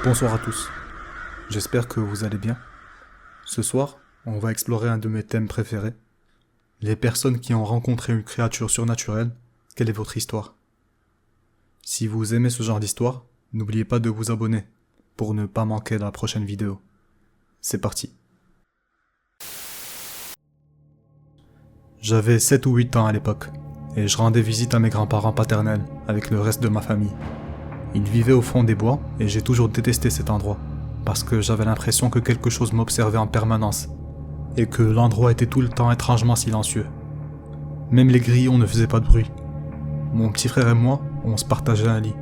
Bonsoir à tous, j'espère que vous allez bien. Ce soir, on va explorer un de mes thèmes préférés. Les personnes qui ont rencontré une créature surnaturelle, quelle est votre histoire? Si vous aimez ce genre d'histoire, n'oubliez pas de vous abonner pour ne pas manquer la prochaine vidéo. C'est parti. J'avais 7 ou 8 ans à l'époque, et je rendais visite à mes grands-parents paternels avec le reste de ma famille. Ils vivaient au fond des bois, et j'ai toujours détesté cet endroit, parce que j'avais l'impression que quelque chose m'observait en permanence, et que l'endroit était tout le temps étrangement silencieux. Même les grillons ne faisaient pas de bruit. Mon petit frère et moi, on se partageait un lit,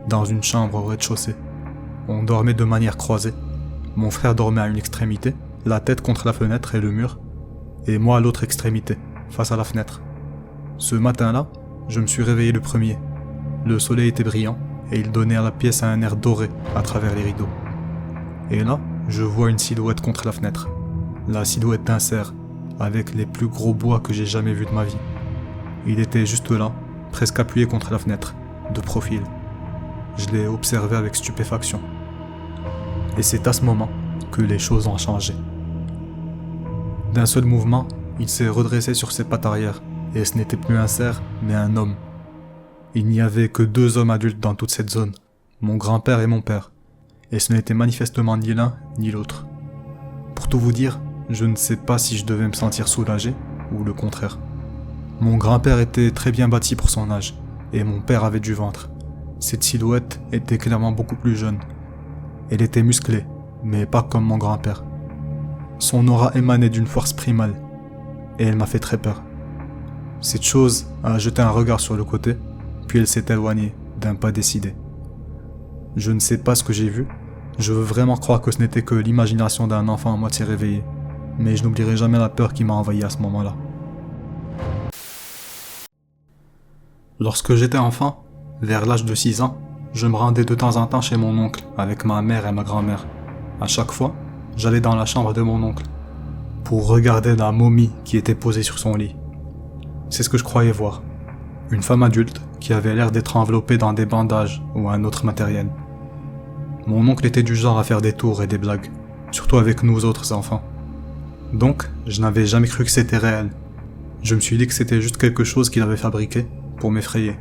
dans une chambre au rez-de-chaussée. On dormait de manière croisée. Mon frère dormait à une extrémité, la tête contre la fenêtre et le mur, et moi à l'autre extrémité, face à la fenêtre. Ce matin-là, je me suis réveillé le premier. Le soleil était brillant, et il donnait à la pièce un air doré à travers les rideaux. Et là, je vois une silhouette contre la fenêtre. La silhouette d'un cerf, avec les plus gros bois que j'ai jamais vus de ma vie. Il était juste là, presque appuyé contre la fenêtre, de profil. Je l'ai observé avec stupéfaction. Et c'est à ce moment que les choses ont changé. D'un seul mouvement, il s'est redressé sur ses pattes arrière, et ce n'était plus un cerf, mais un homme. Il n'y avait que 2 hommes adultes dans toute cette zone, mon grand-père et mon père, et ce n'était manifestement ni l'un ni l'autre. Pour tout vous dire, je ne sais pas si je devais me sentir soulagé ou le contraire. Mon grand-père était très bien bâti pour son âge, et mon père avait du ventre. Cette silhouette était clairement beaucoup plus jeune. Elle était musclée, mais pas comme mon grand-père. Son aura émanait d'une force primale, et elle m'a fait très peur. Cette chose a jeté un regard sur le côté, puis elle s'est éloignée d'un pas décidé. Je ne sais pas ce que j'ai vu, je veux vraiment croire que ce n'était que l'imagination d'un enfant à moitié réveillé, mais je n'oublierai jamais la peur qui m'a envahi à ce moment-là. Lorsque j'étais enfant, vers l'âge de 6 ans, je me rendais de temps en temps chez mon oncle avec ma mère et ma grand-mère. À chaque fois, j'allais dans la chambre de mon oncle pour regarder la momie qui était posée sur son lit. C'est ce que je croyais voir. Une femme adulte qui avait l'air d'être enveloppée dans des bandages ou un autre matériel. Mon oncle était du genre à faire des tours et des blagues, surtout avec nous autres enfants. Donc, je n'avais jamais cru que c'était réel. Je me suis dit que c'était juste quelque chose qu'il avait fabriqué pour m'effrayer.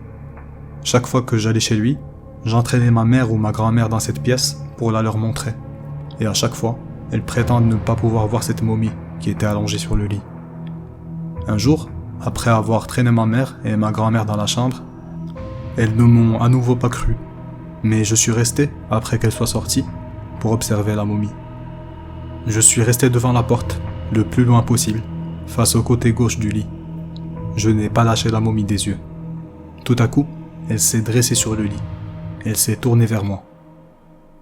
Chaque fois que j'allais chez lui, j'entraînais ma mère ou ma grand-mère dans cette pièce pour la leur montrer. Et à chaque fois, elles prétendent ne pas pouvoir voir cette momie qui était allongée sur le lit. Un jour, après avoir traîné ma mère et ma grand-mère dans la chambre, elles ne m'ont à nouveau pas cru, mais je suis resté, après qu'elles soient sorties, pour observer la momie. Je suis resté devant la porte, le plus loin possible, face au côté gauche du lit. Je n'ai pas lâché la momie des yeux. Tout à coup, elle s'est dressée sur le lit. Elle s'est tournée vers moi.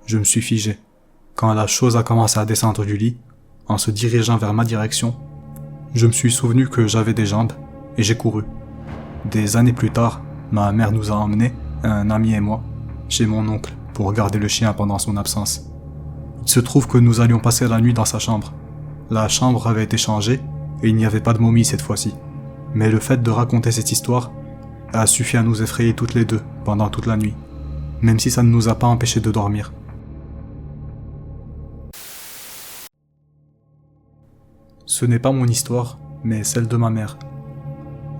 Je me suis figé. Quand la chose a commencé à descendre du lit, en se dirigeant vers ma direction, je me suis souvenu que j'avais des jambes, et j'ai couru. Des années plus tard, ma mère nous a emmenés, un ami et moi, chez mon oncle pour garder le chien pendant son absence. Il se trouve que nous allions passer la nuit dans sa chambre. La chambre avait été changée, et il n'y avait pas de momie cette fois-ci. Mais le fait de raconter cette histoire a suffi à nous effrayer toutes les deux pendant toute la nuit, même si ça ne nous a pas empêchés de dormir. Ce n'est pas mon histoire, mais celle de ma mère.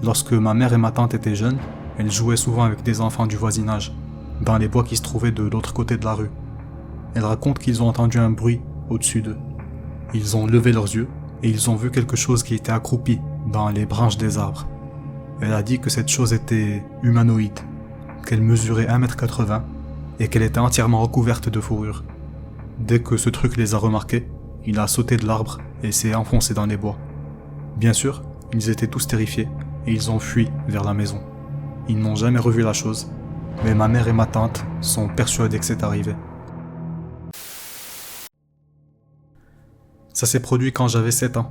Lorsque ma mère et ma tante étaient jeunes, elles jouaient souvent avec des enfants du voisinage, dans les bois qui se trouvaient de l'autre côté de la rue. Elles racontent qu'ils ont entendu un bruit au-dessus d'eux. Ils ont levé leurs yeux et ils ont vu quelque chose qui était accroupi dans les branches des arbres. Elle a dit que cette chose était humanoïde, qu'elle mesurait 1,80 m et qu'elle était entièrement recouverte de fourrure. Dès que ce truc les a remarqués, il a sauté de l'arbre et s'est enfoncé dans les bois. Bien sûr, ils étaient tous terrifiés et ils ont fui vers la maison. Ils n'ont jamais revu la chose, mais ma mère et ma tante sont persuadées que c'est arrivé. Ça s'est produit quand j'avais 7 ans.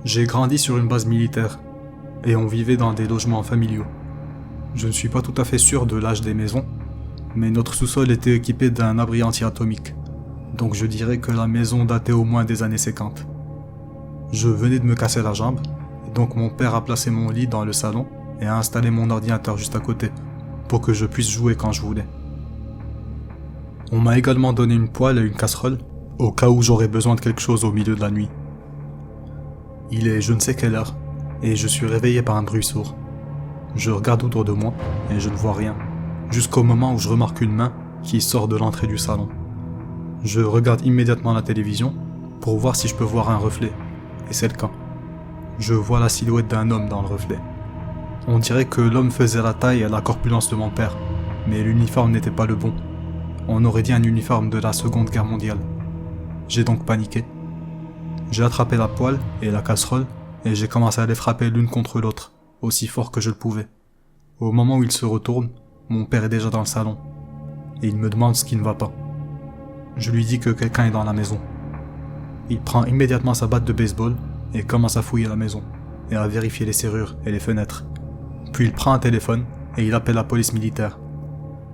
J'ai grandi sur une base militaire et on vivait dans des logements familiaux. Je ne suis pas tout à fait sûr de l'âge des maisons, mais notre sous-sol était équipé d'un abri anti-atomique, donc je dirais que la maison datait au moins des années 50. Je venais de me casser la jambe, et donc mon père a placé mon lit dans le salon et a installé mon ordinateur juste à côté, pour que je puisse jouer quand je voulais. On m'a également donné une poêle et une casserole, au cas où j'aurais besoin de quelque chose au milieu de la nuit. Il est je ne sais quelle heure, et je suis réveillé par un bruit sourd. Je regarde autour de moi, et je ne vois rien, jusqu'au moment où je remarque une main qui sort de l'entrée du salon. Je regarde immédiatement la télévision, pour voir si je peux voir un reflet, et c'est le cas. Je vois la silhouette d'un homme dans le reflet. On dirait que l'homme faisait la taille et la corpulence de mon père, mais l'uniforme n'était pas le bon. On aurait dit un uniforme de la Seconde Guerre mondiale. J'ai donc paniqué. J'ai attrapé la poêle et la casserole et j'ai commencé à les frapper l'une contre l'autre, aussi fort que je le pouvais. Au moment où il se retourne, mon père est déjà dans le salon et il me demande ce qui ne va pas. Je lui dis que quelqu'un est dans la maison. Il prend immédiatement sa batte de baseball et commence à fouiller la maison et à vérifier les serrures et les fenêtres. Puis il prend un téléphone et il appelle la police militaire.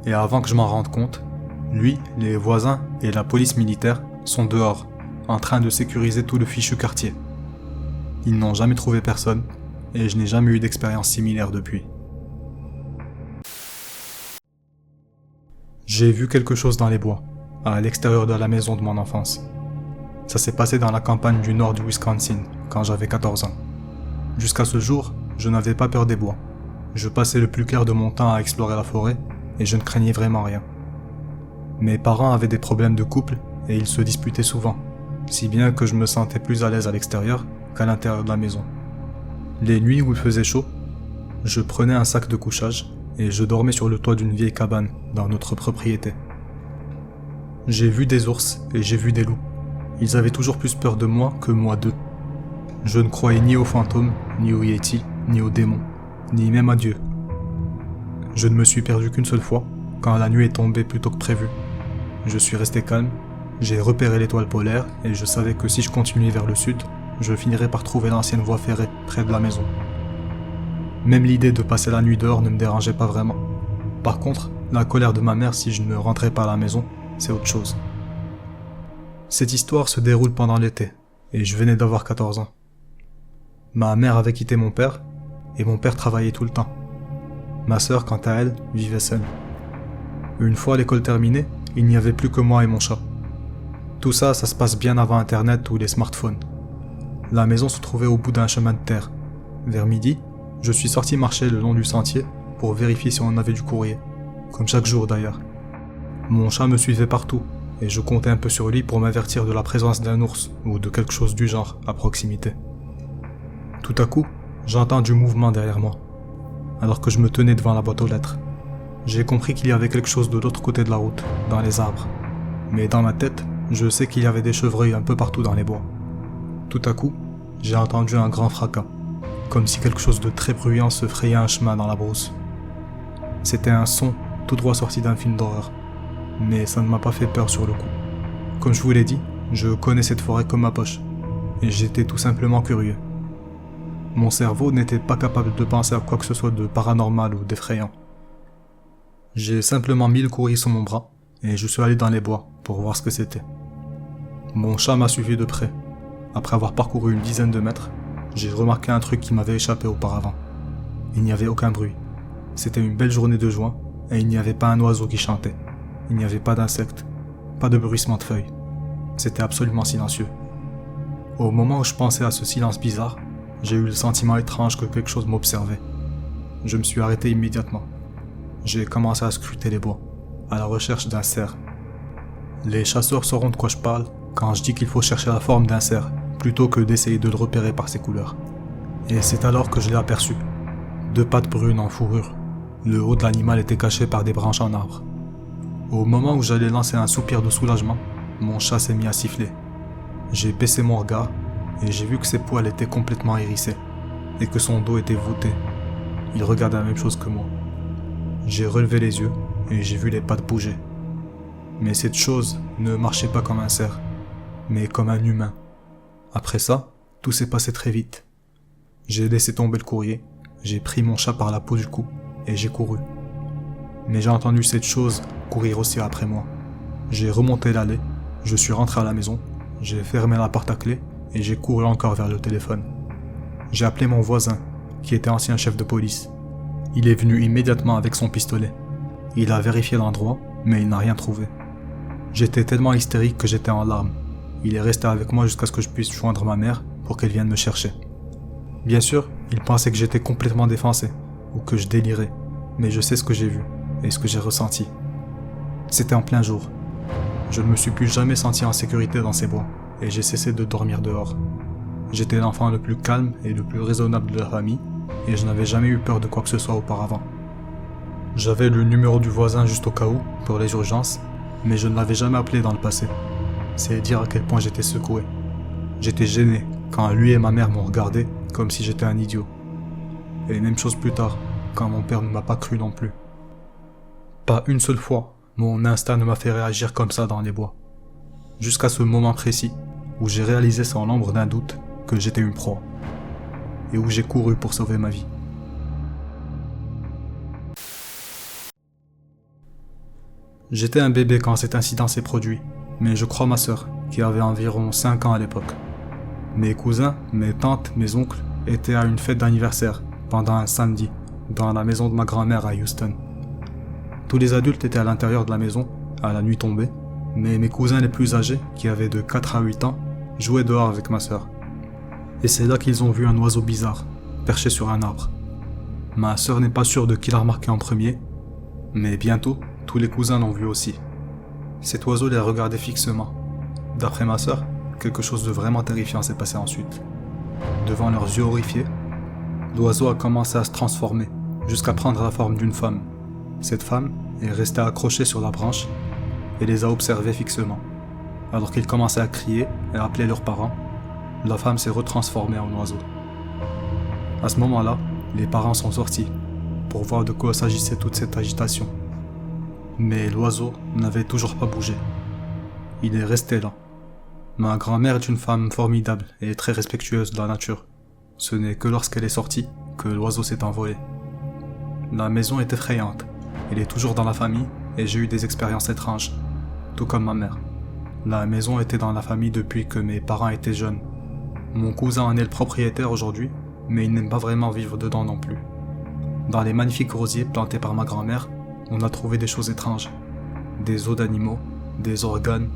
Et avant que je m'en rende compte, lui, les voisins et la police militaire sont dehors, en train de sécuriser tout le fichu quartier. Ils n'ont jamais trouvé personne, et je n'ai jamais eu d'expérience similaire depuis. J'ai vu quelque chose dans les bois, à l'extérieur de la maison de mon enfance. Ça s'est passé dans la campagne du nord du Wisconsin, quand j'avais 14 ans. Jusqu'à ce jour, je n'avais pas peur des bois. Je passais le plus clair de mon temps à explorer la forêt, et je ne craignais vraiment rien. Mes parents avaient des problèmes de couple, et ils se disputaient souvent, si bien que je me sentais plus à l'aise à l'extérieur qu'à l'intérieur de la maison. Les nuits où il faisait chaud, je prenais un sac de couchage et je dormais sur le toit d'une vieille cabane dans notre propriété. J'ai vu des ours et j'ai vu des loups. Ils avaient toujours plus peur de moi que moi d'eux. Je ne croyais ni aux fantômes, ni aux yétis, ni aux démons, ni même à Dieu. Je ne me suis perdu qu'une seule fois, quand la nuit est tombée plus tôt que prévu. Je suis resté calme, j'ai repéré l'étoile polaire et je savais que si je continuais vers le sud, je finirais par trouver l'ancienne voie ferrée près de la maison. Même l'idée de passer la nuit dehors ne me dérangeait pas vraiment. Par contre, la colère de ma mère si je ne rentrais pas à la maison, c'est autre chose. Cette histoire se déroule pendant l'été, et je venais d'avoir 14 ans. Ma mère avait quitté mon père, et mon père travaillait tout le temps. Ma sœur, quant à elle, vivait seule. Une fois l'école terminée, il n'y avait plus que moi et mon chat. Tout ça, ça se passe bien avant Internet ou les smartphones. La maison se trouvait au bout d'un chemin de terre. Vers midi, je suis sorti marcher le long du sentier pour vérifier si on avait du courrier, comme chaque jour d'ailleurs. Mon chat me suivait partout, et je comptais un peu sur lui pour m'avertir de la présence d'un ours ou de quelque chose du genre à proximité. Tout à coup, j'entends du mouvement derrière moi, alors que je me tenais devant la boîte aux lettres. J'ai compris qu'il y avait quelque chose de l'autre côté de la route, dans les arbres. Mais dans ma tête, je sais qu'il y avait des chevreuils un peu partout dans les bois. Tout à coup, j'ai entendu un grand fracas, comme si quelque chose de très bruyant se frayait un chemin dans la brousse. C'était un son tout droit sorti d'un film d'horreur, mais ça ne m'a pas fait peur sur le coup. Comme je vous l'ai dit, je connais cette forêt comme ma poche, et j'étais tout simplement curieux. Mon cerveau n'était pas capable de penser à quoi que ce soit de paranormal ou d'effrayant. J'ai simplement mis le courrier sur mon bras, et je suis allé dans les bois pour voir ce que c'était. Mon chat m'a suivi de près. Après avoir parcouru une dizaine de mètres, j'ai remarqué un truc qui m'avait échappé auparavant. Il n'y avait aucun bruit. C'était une belle journée de juin, et il n'y avait pas un oiseau qui chantait. Il n'y avait pas d'insectes, pas de bruissement de feuilles. C'était absolument silencieux. Au moment où je pensais à ce silence bizarre, j'ai eu le sentiment étrange que quelque chose m'observait. Je me suis arrêté immédiatement. J'ai commencé à scruter les bois, à la recherche d'un cerf. Les chasseurs sauront de quoi je parle quand je dis qu'il faut chercher la forme d'un cerf, plutôt que d'essayer de le repérer par ses couleurs. Et c'est alors que je l'ai aperçu. 2 pattes brunes en fourrure. Le haut de l'animal était caché par des branches en arbre. Au moment où j'allais lancer un soupir de soulagement, mon chat s'est mis à siffler. J'ai baissé mon regard et j'ai vu que ses poils étaient complètement hérissés et que son dos était voûté. Il regardait la même chose que moi. J'ai relevé les yeux et j'ai vu les pattes bouger. Mais cette chose ne marchait pas comme un cerf, mais comme un humain. Après ça, tout s'est passé très vite. J'ai laissé tomber le courrier, j'ai pris mon chat par la peau du cou et j'ai couru. Mais j'ai entendu cette chose courir aussi après moi. J'ai remonté l'allée, je suis rentré à la maison, j'ai fermé la porte à clé et j'ai couru encore vers le téléphone. J'ai appelé mon voisin, qui était ancien chef de police. Il est venu immédiatement avec son pistolet. Il a vérifié l'endroit, mais il n'a rien trouvé. J'étais tellement hystérique que j'étais en larmes. Il est resté avec moi jusqu'à ce que je puisse joindre ma mère pour qu'elle vienne me chercher. Bien sûr, il pensait que j'étais complètement défoncé, ou que je délirais, mais je sais ce que j'ai vu, et ce que j'ai ressenti. C'était en plein jour. Je ne me suis plus jamais senti en sécurité dans ces bois, et j'ai cessé de dormir dehors. J'étais l'enfant le plus calme et le plus raisonnable de la famille, et je n'avais jamais eu peur de quoi que ce soit auparavant. J'avais le numéro du voisin juste au cas où, pour les urgences, mais je ne l'avais jamais appelé dans le passé. C'est dire à quel point j'étais secoué. J'étais gêné quand lui et ma mère m'ont regardé comme si j'étais un idiot. Et même chose plus tard, quand mon père ne m'a pas cru non plus. Pas une seule fois, mon instinct ne m'a fait réagir comme ça dans les bois. Jusqu'à ce moment précis, où j'ai réalisé sans l'ombre d'un doute que j'étais une proie. Et où j'ai couru pour sauver ma vie. J'étais un bébé quand cet incident s'est produit, mais je crois ma sœur, qui avait environ 5 ans à l'époque. Mes cousins, mes tantes, mes oncles étaient à une fête d'anniversaire, pendant un samedi, dans la maison de ma grand-mère à Houston. Tous les adultes étaient à l'intérieur de la maison, à la nuit tombée, mais mes cousins les plus âgés, qui avaient de 4 à 8 ans, jouaient dehors avec ma sœur. Et c'est là qu'ils ont vu un oiseau bizarre, perché sur un arbre. Ma sœur n'est pas sûre de qui l'a remarqué en premier, mais bientôt, tous les cousins l'ont vu aussi. Cet oiseau les regardait fixement. D'après ma sœur, quelque chose de vraiment terrifiant s'est passé ensuite. Devant leurs yeux horrifiés, l'oiseau a commencé à se transformer, jusqu'à prendre la forme d'une femme. Cette femme est restée accrochée sur la branche et les a observés fixement. Alors qu'ils commençaient à crier et à appeler leurs parents, la femme s'est retransformée en oiseau. À ce moment-là, les parents sont sortis pour voir de quoi s'agissait toute cette agitation. Mais l'oiseau n'avait toujours pas bougé. Il est resté là. Ma grand-mère est une femme formidable et très respectueuse de la nature. Ce n'est que lorsqu'elle est sortie que l'oiseau s'est envolé. La maison est effrayante. Elle est toujours dans la famille et j'ai eu des expériences étranges, tout comme ma mère. La maison était dans la famille depuis que mes parents étaient jeunes. Mon cousin en est le propriétaire aujourd'hui, mais il n'aime pas vraiment vivre dedans non plus. Dans les magnifiques rosiers plantés par ma grand-mère, on a trouvé des choses étranges. Des os d'animaux, des organes,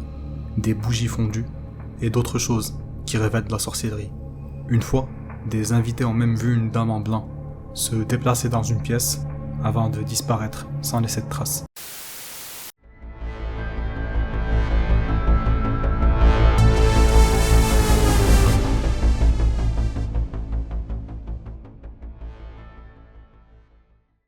des bougies fondues et d'autres choses qui révèlent de la sorcellerie. Une fois, des invités ont même vu une dame en blanc se déplacer dans une pièce avant de disparaître sans laisser de traces.